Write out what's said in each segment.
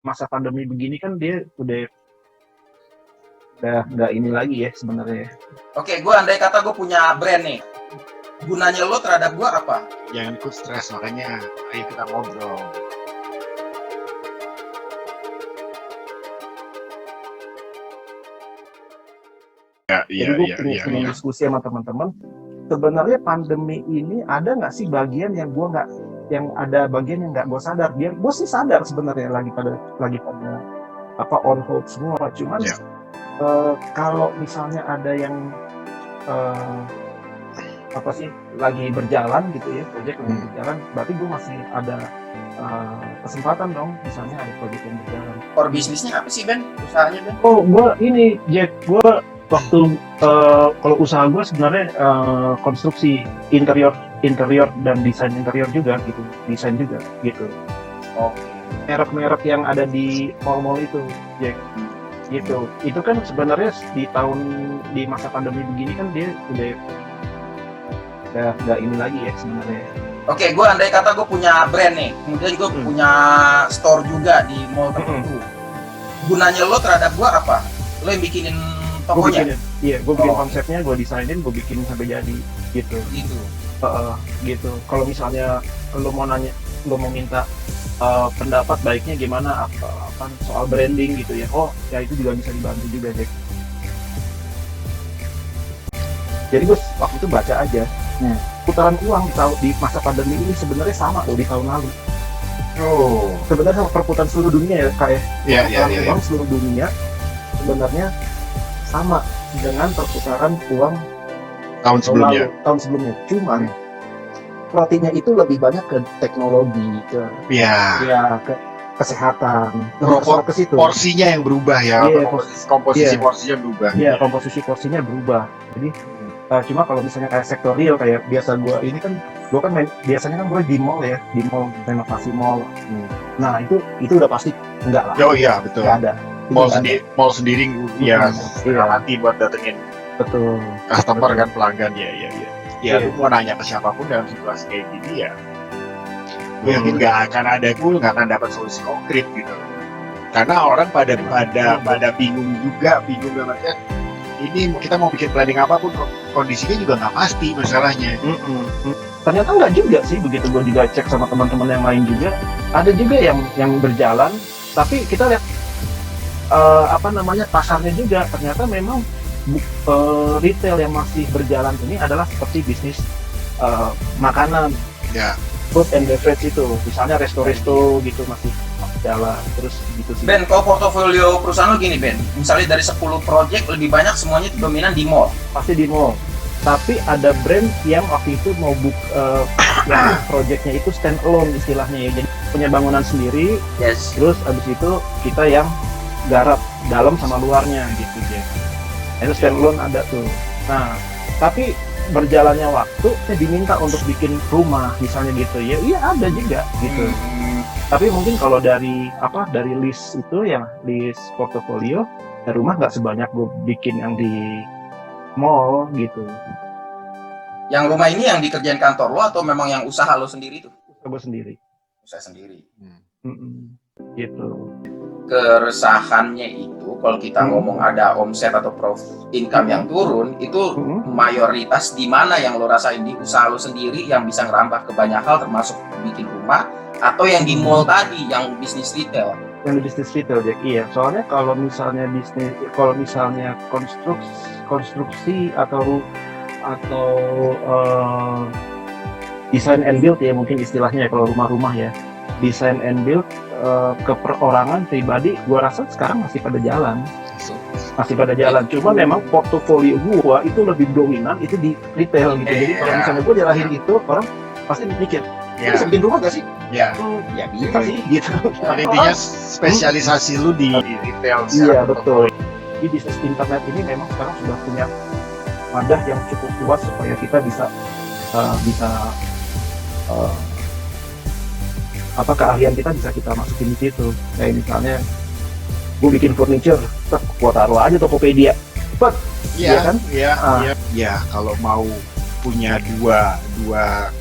masa pandemi begini kan dia udah nggak ini lagi ya sebenarnya. Oke, gue andai kata gue punya brand nih, gunanya lo terhadap gue apa? Jangan ikut stres, makanya ayo kita ngobrol. Jadi gue pengen diskusi sama teman-teman. Sebenarnya pandemi ini ada nggak sih bagian yang gue nggak, yang ada bagian yang nggak gue sadar. Dia gue sih sadar sebenarnya lagi pada apa on hold semua. Cuman kalau misalnya ada yang apa sih lagi berjalan gitu ya, proyek lagi berjalan, berarti gue masih ada kesempatan dong, misalnya ada proyek yang berjalan. Core bisnisnya apa sih Ben? Usahanya Ben? Oh, gue ini Jack, gue waktu kalau usaha gue sebenarnya konstruksi interior dan desain interior juga gitu, desain juga gitu. Oke. Merek-merek yang ada di mall-mall itu, Jack, gitu. Itu kan sebenarnya di masa pandemi begini kan dia udah nggak ini lagi ya sebenarnya. Oke, gue andai kata gue punya brand nih, kemudian gue punya store juga di mall tertentu. Gunanya lo terhadap gue apa? Lo yang bikinin tokonya? Iya, gue bikin konsepnya, gue desainin, gue bikin sampai jadi gitu. Gitu. Kalau misalnya lo mau minta pendapat baiknya gimana apa soal branding gitu ya, ya itu juga bisa dibantu juga, Jack. Jadi gue waktu itu baca aja, putaran uang di masa pandemi ini sebenarnya sama loh di tahun lalu. Sebenarnya sama perputaran seluruh dunia ya, kayak uang seluruh dunia sebenarnya sama dengan perputaran uang tahun sebelumnya. Cuman rotinya itu lebih banyak ke teknologi, ke kesehatan, ke situ. Porsinya yang berubah ya, komposisi porsinya berubah. Iya, komposisi porsinya berubah. Jadi cuma kalau misalnya kayak sektor real, kayak biasa gue biasanya kan gue di mall renovasi mall. Nah itu udah pasti enggak lah. Oh iya betul. Nggak ada. Mall sendiri hati buat datengin customer kan, pelanggan ya lu mau nanya ke siapapun dalam situasi kayak gini ya gue yakin nggak akan dapat solusi konkret gitu, karena orang pada bingung namanya. Ini kita mau bikin planning apapun kondisinya juga nggak pasti masalahnya. Ternyata nggak juga sih, begitu gue juga cek sama teman-teman yang lain juga, ada juga yang berjalan, tapi kita lihat pasarnya juga ternyata memang retail yang masih berjalan ini adalah seperti bisnis makanan, food and beverage itu, misalnya resto-resto gitu masih jalan terus gitu sih. Ben, kalau portofolio perusahaan lo gini Ben, misalnya dari 10 project lebih banyak semuanya itu dominan di mall. Pasti di mall. Tapi ada brand yang waktu itu mau yang projectnya itu stand alone istilahnya ya, jadi punya bangunan sendiri. Terus abis itu kita yang garap dalam sama luarnya gitu ya. Itu stand alone ada tuh. Nah, tapi berjalannya waktu saya diminta untuk bikin rumah misalnya gitu ya. Iya ada juga gitu. Tapi mungkin kalau dari list itu, yang list portofolio, ya rumah nggak sebanyak gue bikin yang di mall gitu. Yang rumah ini yang dikerjain kantor lo atau memang yang usaha lo sendiri tuh? Gue sendiri. Usaha sendiri. Gitu. Keresahannya itu kalau kita ngomong ada omset atau profit income yang turun, itu mayoritas di mana yang lo rasain, di usaha lo sendiri yang bisa ngerambah ke banyak hal termasuk bikin rumah, atau yang di mall tadi yang bisnis retail? Yang di bisnis retail, Jack. Iya, soalnya kalau misalnya konstruksi atau design and build ya mungkin istilahnya ya, kalau rumah-rumah ya, design and build ke perorangan pribadi, gua rasa sekarang masih pada jalan. Cuma memang portofolio gua itu lebih dominan itu di retail gitu. Jadi kalau misalnya gua jalanin itu, orang pasti mikir, bisa bikin rumah gak sih? Ya bisa sih gitu. Intinya spesialisasi lu di retail. Iya betul. Di bisnis internet ini memang sekarang sudah punya wadah yang cukup luas supaya kita bisa keahlian kita bisa kita masukin di situ. Kayak misalnya gue bikin furniture, gue taruh aja Tokopedia, kan? Iya. Kalau mau punya dua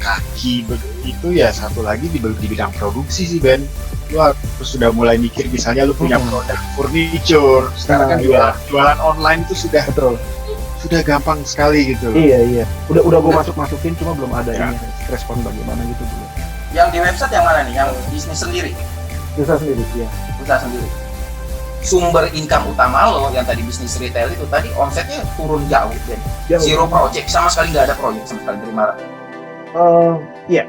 kaki itu ya satu lagi di bidang produksi sih Ben. lu harus sudah mulai mikir, misalnya lu punya produk furniture, sekarang kan jualan online itu sudah gampang sekali gitu. Iya. Udah gue masukin, cuma belum ada ini respon bagaimana gitu belum. Yang di website yang mana nih? Yang bisnis sendiri? Usaha sendiri, iya. Usaha sendiri. Sumber income utama lo yang tadi bisnis retail itu tadi omsetnya turun jauh, Ben. Zero project, sama sekali nggak ada project sama sekali dari Maret. Iya.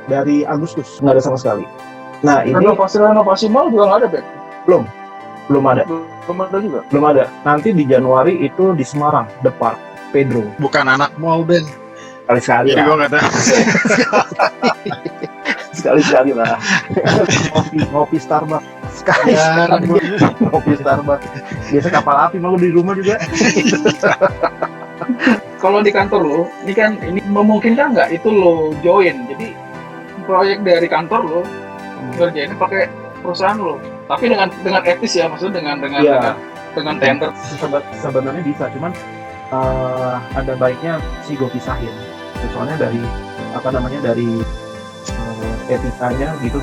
Dari Agustus nggak ada sama sekali. Nah, ini renovasi mal juga nggak ada, Ben? belum ada. Belum ada. Nanti di Januari itu di Semarang, The Park, Pedro. Bukan anak mall, Ben. Sekali-sekali Jadi lah. gue nggak tahu. Sekali-sekali lah. Ngopi Starbucks. Sekali-sekali ngopi Starbucks. Biasa kapal api malu di rumah juga. Kalau di kantor lo, ini memungkinkan nggak itu lo join? Jadi proyek dari kantor lo ngerjainnya pakai perusahaan lo, tapi dengan etis ya, maksudnya dengan tender. Sebenarnya bisa, cuman ada baiknya sih gue pisahin. Soalnya dari etikanya gitu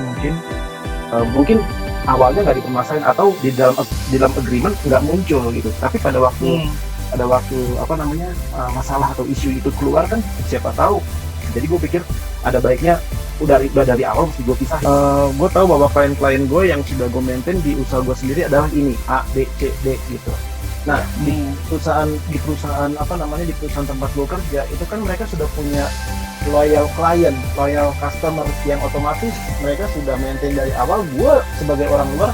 mungkin awalnya nggak dipermasalahin atau di dalam agreement nggak muncul gitu. Tapi pada waktu masalah atau isu itu keluar kan siapa tahu. Jadi gue pikir ada baiknya udah dari awal mesti gue pisahin. Gue tahu bahwa klien-klien gue yang sudah gue maintain di usaha gue sendiri adalah ini A, B, C, D gitu. Nah di perusahaan tempat gue kerja itu kan mereka sudah punya loyal client, loyal customer yang otomatis mereka sudah maintain dari awal. Gue sebagai orang luar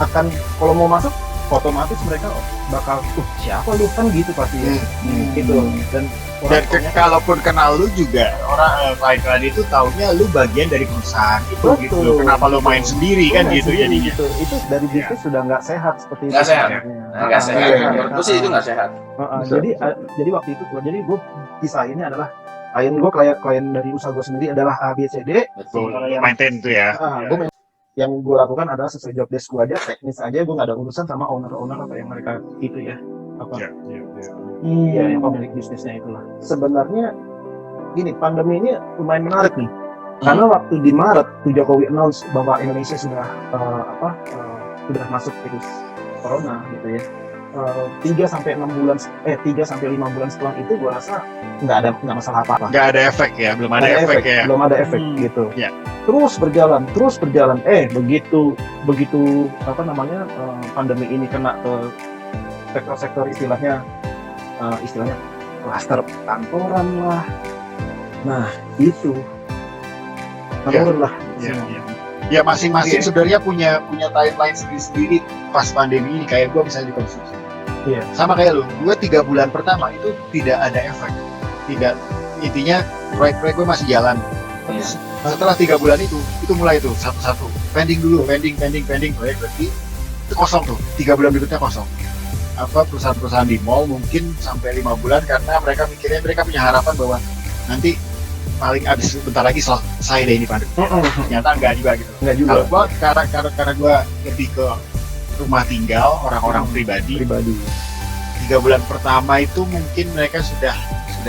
akan kalau mau masuk otomatis mereka bakal siapa lu kan gitu pasti ya. Gitu. Dan kalaupun kenal lu juga orang klien itu taunya lu bagian dari perusahaan itu. Betul. Gitu. Kenapa lu main sendiri kan gitu jadinya. Itu dari bisnis sudah nggak sehat seperti Nggak itu. sehat. Nggak sehat. Menurutku sih itu nggak sehat. Jadi waktu itu jadi gue pisahinnya adalah klien dari usaha gue sendiri adalah A, B, C, D. Betul. Maintain itu ya. Yang gue lakukan adalah sesuai job desk gue aja, teknis aja, gue nggak ada urusan sama owner apa yang mereka itu ya. Iya, yang pemilik bisnisnya itulah. Sebenarnya gini, pandemi ini lumayan menarik nih. Karena waktu di Maret tuh Jokowi announce bahwa Indonesia sudah sudah masuk virus corona gitu ya. 3 sampai 5 bulan setelah itu gue rasa nggak masalah apa-apa. Nggak ada efek ya, belum ada efek ya. Belum ada efek gitu. Ya. Terus berjalan. Begitu pandemi ini kena ke sektor-sektor istilahnya klaster kantoran lah. Nah itu menurun lah. Ya masing-masing sebenarnya punya timeline sendiri pas pandemi ini. Kayak gue misalnya di konstruksi. Iya. Sama kayak lu, gue 3 bulan pertama itu tidak ada efek. Intinya proyek-proyek gue masih jalan. Setelah 3 bulan itu mulai tuh satu-satu pending proyek berarti itu kosong tuh. 3 bulan berikutnya kosong. Perusahaan-perusahaan di mall mungkin sampai 5 bulan karena mereka punya harapan bahwa nanti paling abis bentar lagi selesai deh ini pandemi. Ternyata enggak juga gitu. Kalau gua karena gua lebih ke rumah tinggal orang-orang pribadi. 3 bulan pertama itu mungkin mereka sudah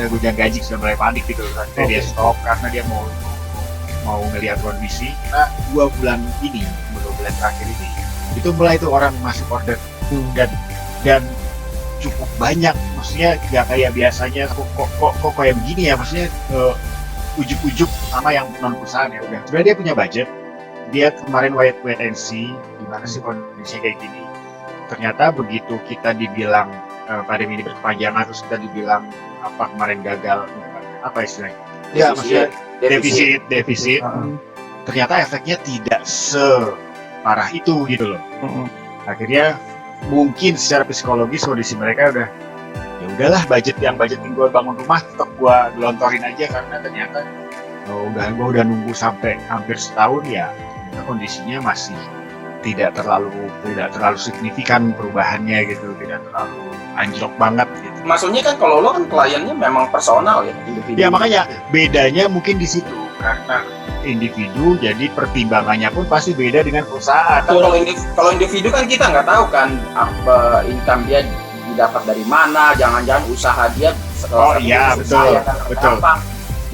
gonjang ganjing, sudah mulai panik gitu kan. Dia stop karena dia mau ngelihat kondisi. Nah 2 bulan terakhir ini itu mulai tuh orang masuk order dan cukup banyak, maksudnya nggak kayak biasanya kok kayak begini ya, maksudnya ujuk-ujuk sama yang non perusahaan ya udah. Sebenarnya dia punya budget, dia kemarin wait and see gimana sih kondisinya kayak gini. Ternyata begitu kita dibilang pandemi ini berkepanjangan, terus kita dibilang kemarin gagal, apa istilahnya? Ya maksudnya defisit. Ternyata efeknya tidak separah itu gitu loh. Akhirnya mungkin secara psikologis kondisi mereka udah ya udahlah, budget yang gue bangun rumah tetap gue gelontorin aja karena ternyata gue udah nunggu sampai hampir setahun ya kondisinya masih tidak terlalu signifikan perubahannya gitu, tidak terlalu anjlok banget gitu. Maksudnya kan kalau lo kan kliennya memang personal ya, individu. Ya makanya bedanya mungkin di situ, karena individu jadi pertimbangannya pun pasti beda dengan perusahaan. Kalau individu kan kita nggak tahu kan apa income dia didapat dari mana, jangan-jangan usaha dia iya betul.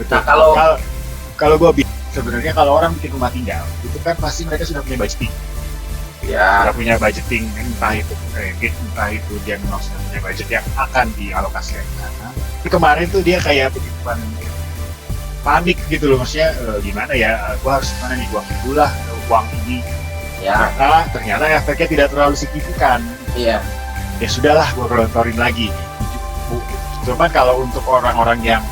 Nah kalau sebenarnya kalau orang bikin rumah tinggal itu kan pasti mereka sudah punya budgeting, Ya, sudah punya budgeting, entah itu kredit, entah itu dia memang sudah punya budget yang akan dialokasikan ke sana. Tapi kemarin tuh dia kayak begituan panik gitu loh, maksudnya gimana ya, gua harus gimana nih, gua itulah uang ini. ya, Ternyata efeknya tidak terlalu signifikan. iya. Ya sudahlah, gua gelontorin lagi. Cuman kalau untuk orang-orang yang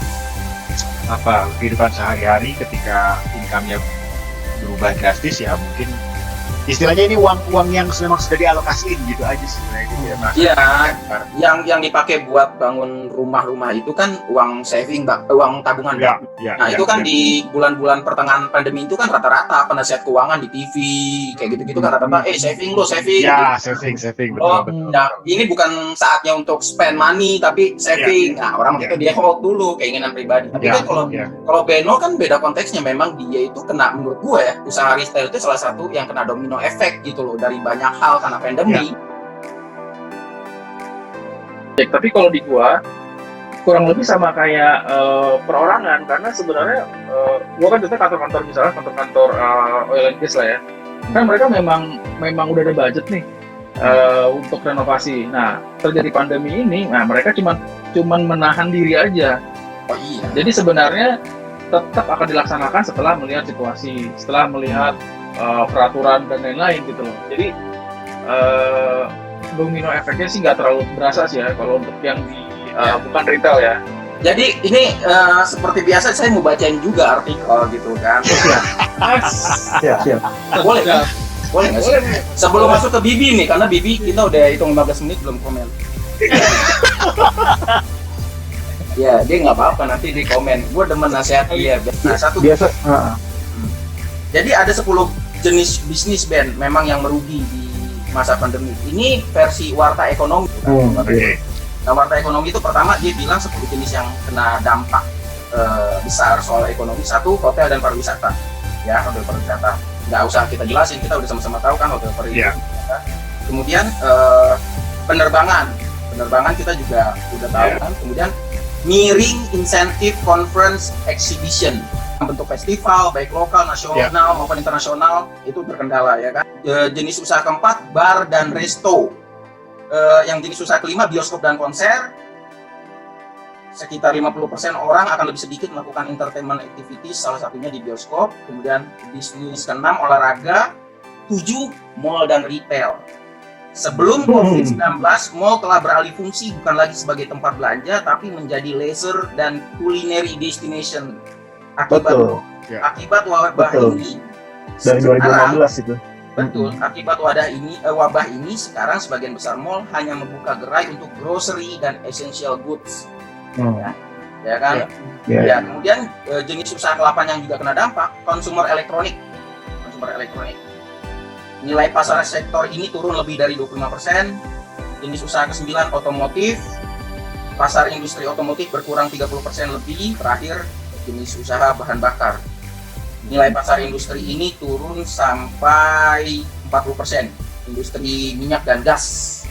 kehidupan sehari-hari ketika income-nya berubah drastis, ya mungkin istilahnya ini uang yang memang sudah dialokasiin gitu aja sebenarnya gitu ya, Mas. Iya, yang dipakai buat bangun rumah-rumah itu kan uang saving, uang tabungan. Nah, itu kan di bulan-bulan pertengahan pandemi itu kan rata-rata penasihat keuangan di TV kayak gitu-gitu kan rata-rata saving lo, saving. Ya, gitu. saving Oh, betul. nah, ini bukan saatnya untuk spend money tapi saving. Nah, orang itu dia hold dulu keinginan pribadi. Tapi kan kalau Beno kan beda konteksnya, memang dia itu kena, menurut gue ya, usaha retail itu salah satu yang kena domino efek gitu loh dari banyak hal karena pandemi. Tapi kalau di gua kurang lebih sama kayak perorangan, karena sebenarnya gua kan contohnya kantor-kantor, misalnya kantor-kantor oil and gas lah ya, kan mereka memang udah ada budget nih untuk renovasi. Nah, terjadi pandemi ini, nah mereka cuman menahan diri aja. Oh iya. Jadi sebenarnya tetap akan dilaksanakan setelah melihat situasi, setelah melihat peraturan dan lain-lain gitu loh. Jadi domino efeknya sih nggak terlalu berasa sih ya kalau untuk yang di bukan retail ya. Jadi ini seperti biasa saya mau bacain juga artikel gitu kan. Siap. Boleh kan? Boleh nggak sih? Sebelum masuk ke Bibi nih, karena Bibi kita udah hitung 15 menit belum komen. Ya, dia nggak apa-apa, nanti di komen. Gue demen nasihat dia. Nah, satu Biasa. Jadi ada 10 jenis bisnis band memang yang merugi di masa pandemi. Ini versi Warta Ekonomi. Oke. Nah, Warta Ekonomi itu pertama dia bilang 10 jenis yang kena dampak besar soal ekonomi. Satu, hotel dan pariwisata. Ya, hotel pariwisata. Nggak usah kita jelasin, kita udah sama-sama tahu kan hotel pariwisata. Yeah. Kemudian penerbangan. Penerbangan kita juga udah tahu kan. Kemudian miring insentif conference exhibition, bentuk festival baik lokal, nasional maupun internasional itu terkendala ya kan. Jenis usaha keempat bar dan resto. Yang jenis usaha kelima bioskop dan konser. Sekitar 50% orang akan lebih sedikit melakukan entertainment activities, salah satunya di bioskop. Kemudian bisnis keenam olahraga, 7 mall dan retail. Sebelum COVID-19, mall telah beralih fungsi bukan lagi sebagai tempat belanja, tapi menjadi leisure dan culinary destination. Akibat wabah ini. Dari 2015 itu. Betul. Akibat wabah ini, sekarang sebagian besar mall hanya membuka gerai untuk grocery dan essential goods. Ya kan? Ya, kemudian jenis usaha ke-8 yang juga kena dampak, consumer elektronik. Nilai pasar sektor ini turun lebih dari 25%. Jenis usaha ke-9 otomotif. Pasar industri otomotif berkurang 30% lebih. Terakhir, jenis usaha bahan bakar. Nilai pasar industri ini turun sampai 40%. Industri minyak dan gas.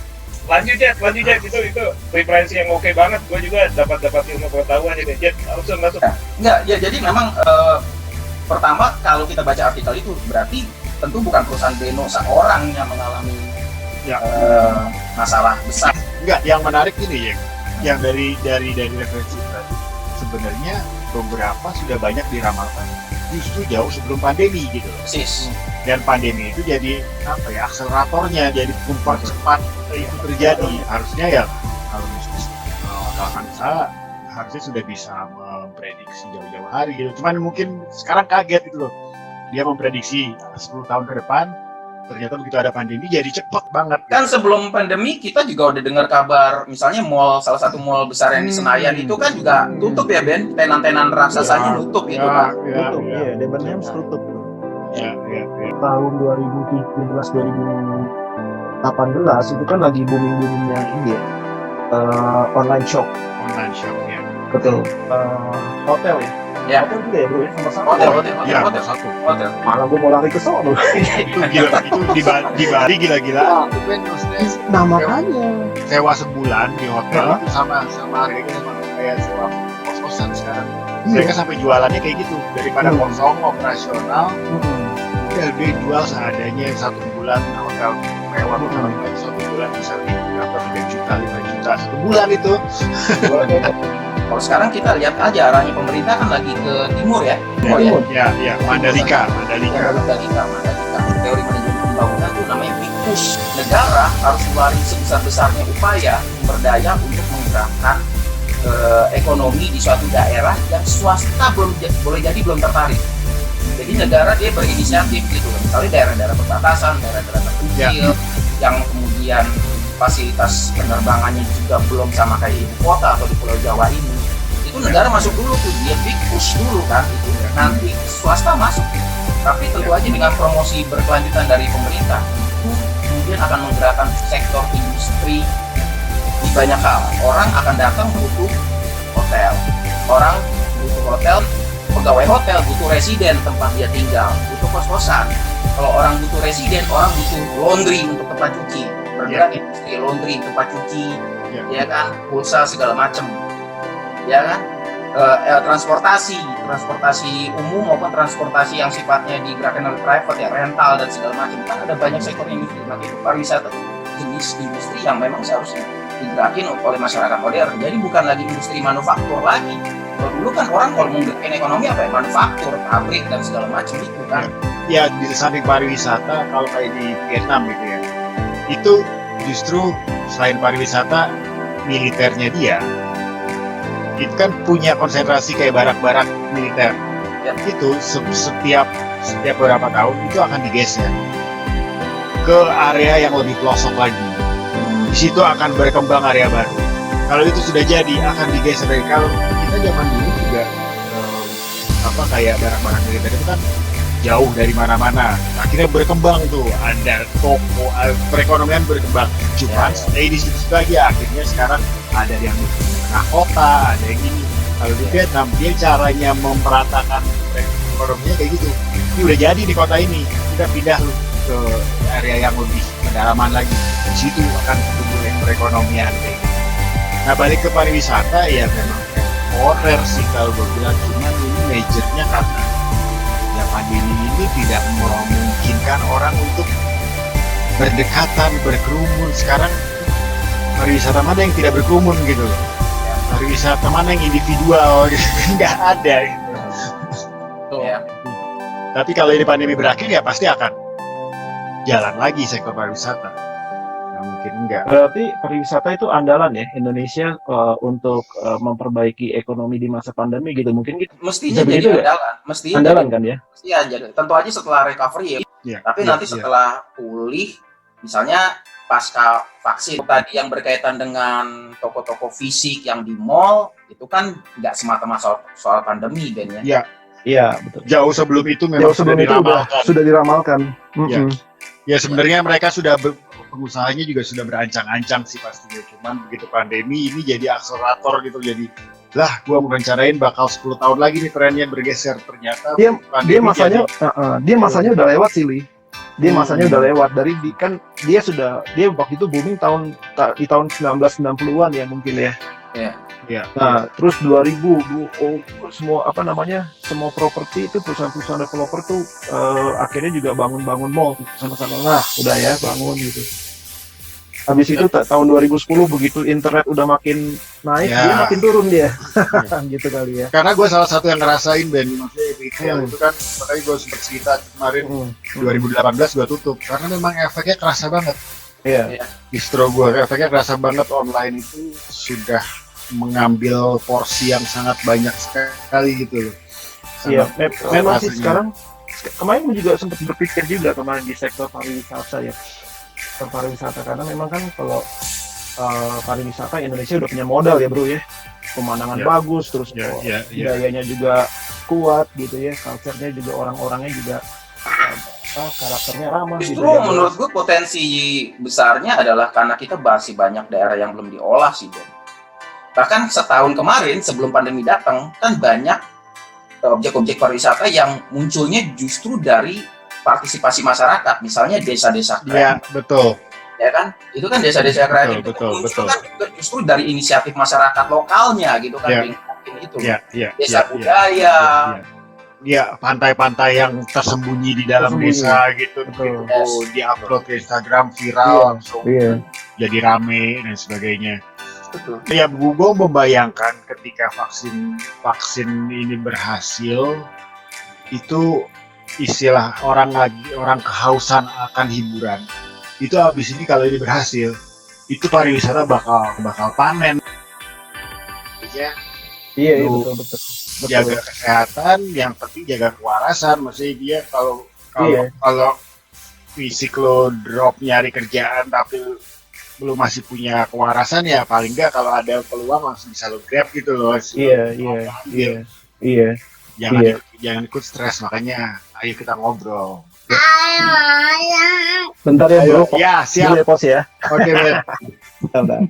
Lanjut Jet, itu referensi yang oke banget. Gue juga dapat ilmu pengetahuan ya Jet. Langsung masuk. Enggak, ya jadi memang pertama kalau kita baca artikel itu berarti tentu bukan perusahaan Beno seorang yang mengalami masalah besar. Enggak, yang menarik ini ya, yang dari referensi tadi sebenarnya beberapa sudah banyak diramalkan justru jauh sebelum pandemi gitu. Persis. Dan pandemi itu jadi akseleratornya, jadi mempercepat itu terjadi. Harusnya ya kalau misalkan usaha harusnya sudah bisa memprediksi jauh-jauh hari gitu. Cuman mungkin sekarang kaget gitu loh. Dia memprediksi 10 tahun ke depan, ternyata begitu ada pandemi jadi cepet banget. Kan sebelum pandemi kita juga udah dengar kabar, misalnya salah satu mall besar yang di Senayan itu kan juga tutup ya Ben, tenan-tenan raksasanya nutup gitu kan. Tutup, iya, Debenhams tutup. Ya. Tahun 2017-2018 itu kan lagi booming-boomingnya ini ya, online shop ya. Betul. Hotel ya. Ya. Hotel juga ya bro, sama-sama. Hotel. Malah gue mau lari ke sono. Itu gila, itu di Bali gila-gila. Itu kan maksudnya Nah makanya sewa sebulan di hotel itu sama harganya sama kayak sewa kos kos-kosan sekarang. Mereka sampai jualannya kayak gitu, daripada kosong operasional, udah dia jual seadanya 1 bulan hotel mewah, satu bulan bisa berapa 3 juta 5 juta 1 bulan itu. Kalau sekarang kita lihat aja arahnya pemerintah kan lagi ke timur ya. Ya, Mandalika. Teori manajemen pembangunan itu namanya big push. Negara harus ngeluarin sebesar-besarnya upaya berdaya untuk menggerakkan ekonomi di suatu daerah yang swasta boleh jadi belum tertarik. Jadi negara dia berinisiatif gitu. Misalnya daerah-daerah perbatasan, daerah-daerah terpencil yang kemudian fasilitas penerbangannya juga belum sama kayak ibu kota atau di Pulau Jawa ini. Itu negara masuk dulu tuh, dia big push dulu kan itu. Nanti swasta masuk. Tapi tentu aja dengan promosi berkelanjutan dari pemerintah itu kemudian akan menggerakkan sektor industri di banyak hal. Orang akan datang butuh hotel. Orang butuh hotel, pegawai hotel butuh residen tempat dia tinggal, butuh kos-kosan. Kalau orang butuh residen, orang butuh laundry untuk tempat cuci. Bergerak industri laundry, tempat cuci, ya kan, pulsa segala macam, ya kan. Transportasi umum maupun transportasi yang sifatnya digerakkan oleh private ya, rental dan segala macam, kan ada banyak sektor industri. Maka itu pariwisata jenis industri yang memang seharusnya digerakin oleh masyarakat modern. Jadi bukan lagi industri manufaktur lagi. Kalau dulu kan orang kalau menggerakin ekonomi apa ya, manufaktur, pabrik dan segala macam itu kan. Ya, di samping pariwisata kalau kayak di Vietnam gitu ya, itu justru selain pariwisata, militernya dia itu kan punya konsentrasi kayak barak-barak militer. Itu setiap beberapa tahun itu akan digeser ke area yang lebih pelosok lagi. Di situ akan berkembang area baru. Kalau itu sudah jadi akan digeser. Kalau kita zaman dulu juga kayak barak-barak militer itu kan jauh dari mana-mana. Akhirnya berkembang tuh, ada toko, perekonomian berkembang. Cuman stay di situ lagi. Akhirnya sekarang ada yang tengah kota, ada yang ini. Kalau di Vietnam, dia caranya memperatakan ekonominya kayak gitu. Ini udah jadi di kota ini, kita pindah ke area yang lebih pedalaman lagi. Di situ akan tumbuh perekonomian kayak gitu. Nah, balik ke pariwisata ya memang horror sih kalau gue bilang. Cuman ini majornya karena ya pandemi ini tidak memungkinkan orang untuk berdekatan, berkerumun. Sekarang pariwisata mana yang tidak berkerumun gitu loh. Pariwisata mana yang individual gitu. Nggak ada gitu. Tapi kalau ini pandemi berakhir ya pasti akan jalan lagi sektor pariwisata. Nah, mungkin enggak. Berarti pariwisata itu andalan ya Indonesia untuk memperbaiki ekonomi di masa pandemi gitu. Mungkin gitu. Mestinya jadi andalan. Mestinya andalan kan ya? Iya, tentu aja setelah recovery ya. Tapi nanti setelah pulih, misalnya pasca vaksin tadi yang berkaitan dengan toko-toko fisik yang di mall, itu kan nggak semata-mata soal pandemi Ben ya. Iya, betul. Jauh sebelum itu memang sudah diramalkan. Ya sebenarnya mereka sudah pengusahanya juga sudah berancang-ancang sih pastinya. Cuman begitu pandemi ini jadi akselerator gitu. Jadi lah gua merencanain bakal 10 tahun lagi nih trennya bergeser. Ternyata dia masanya udah lewat sih, Li. Dia masanya udah lewat dari dia waktu itu booming di tahun 1990-an ya mungkin ya. Iya. Nah, terus 2000 semua properti itu perusahaan-perusahaan developer tuh akhirnya juga bangun mall sama-sama. Nah, udah ya bangun gitu. Habis itu tahun 2010 begitu internet udah makin naik, dia makin turun dia. Gitu kali ya. Karena gue salah satu yang ngerasain Ben, maksudnya retail itu kan, makanya gue sempat cerita kemarin 2018 gue tutup karena memang efeknya kerasa banget. Iya. Distro gue efeknya kerasa banget, online itu sudah mengambil porsi yang sangat banyak sekali gitu loh. Iya, memang sih sekarang kemarin gue juga sempat berpikir juga kemarin di sektor pariwisata ya. Pariwisata karena memang kan kalau pariwisata Indonesia udah punya modal ya bro ya, pemandangan bagus, terus gayanya juga kuat gitu ya, culture-nya juga orang-orangnya juga karakternya ramah. Justru gitu, menurut gue potensi besarnya adalah karena kita masih banyak daerah yang belum diolah sih Ben. Bahkan setahun kemarin sebelum pandemi datang kan banyak objek-objek pariwisata yang munculnya justru dari partisipasi masyarakat, misalnya desa-desa keren. Iya, betul. Ya kan? Itu kan desa-desa keren itu betul. kan justru dari inisiatif masyarakat lokalnya gitu kan. mungkin itu Iya. desa budaya. Ya, pantai-pantai yang tersembunyi di dalam Tersembunyi. desa gitu, Betul. begitu di-upload ke Instagram viral langsung Iya. jadi rame dan sebagainya. Betul. Ya, gue membayangkan ketika vaksin ini berhasil, itu istilah orang kehausan akan hiburan. Itu habis ini kalau ini berhasil, itu pariwisata bakal panen. Ya, Iya, Lu- betul. jaga kesehatan, yang penting jaga kewarasan. Maksudnya dia kalau Iya. kalau fisik lo drop nyari kerjaan tapi lu masih punya kewarasan, ya paling nggak kalau ada peluang langsung bisa lo grab gitu loh. Iya. Jangan ikut stres, makanya ayo kita ngobrol. Bentar ya, Ayo, bro. ya Dulu siap. ya, pos ya. Oke, Ben. Bentar.